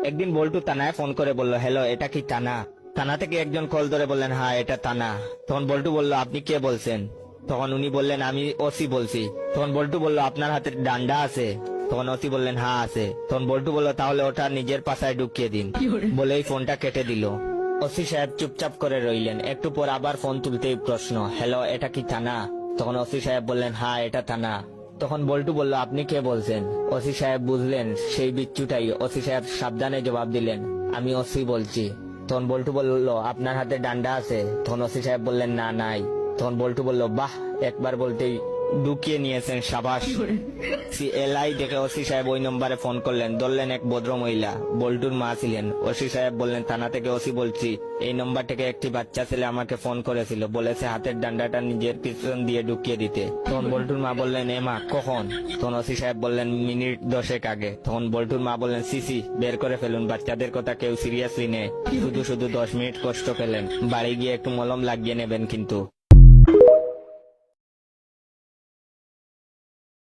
একদিন বল্টু থানায় ফোন করে বলল, হ্যালো, এটা কি থানা? থানা থেকে একজন কল ধরে বললেন, হ্যাঁ এটা থানা। তখন বল্টু বলল, আপনি কে বলছেন? তখন উনি বললেন, আমি ওসি বলছি। তখন বল্টু বলল, আপনার হাতে ডান্ডা আছে? তখন ওসি বললেন, হ্যাঁ আছে। তখন বল্টু বলল, তাহলে ওটা নিজের পাশায় ঢুকিয়ে দিন। বলেই ফোনটা কেটে দিল। ওসি সাহেব চুপচাপ করে রইলেন। একটু পর আবার ফোন তুলতেই প্রশ্ন, হ্যালো, এটা কি থানা? তখন ওসি সাহেব বললেন, হ্যাঁ এটা থানা। তখন বল্টু বলল, আপনি কে বলছেন? ওসি সাহেব বুঝলেন সেই বিচ্ছুটাই। ওসি সাহেব সাবধানে জবাব দিলেন, আমি ওসি বলছি। তখন বল্টু বলল, আপনার হাতে ডান্ডা আছে? তখন ওসি সাহেব বললেন, না নাই। তখন বল্টু বলল, বাহ, একবার বলতেই ঢুকিয়ে নিয়েছেন, সাবাস। এলাই দেখে ওসি সাহেব ওই নম্বরে ফোন করলেন। ধরলেন এক ভদ্র মহিলা, বল্টুর মা ছিলেন। ওসি সাহেব বললেন, থানা থেকে ওসি বলছি, এই নম্বর থেকে একটি বাচ্চা ছেলে আমাকে ফোন করেছিল, বলেছে হাতের ডান্ডাটা নিজের পিছন দিয়ে ঢুকিয়ে দিতে। তখন বল্টুর মা বললেন, এ মা, কখন? তখন ওসি সাহেব বললেন, মিনিট 10 আগে। তখন বল্টুর মা বললেন, সিসি, বের করে ফেলুন, বাচ্চাদের কথা কেউ সিরিয়াসলি নেয়, শুধু শুধু 10 মিনিট কষ্ট পেলেন, বাড়ি গিয়ে একটু মলম লাগিয়ে নেবেন কিন্তু।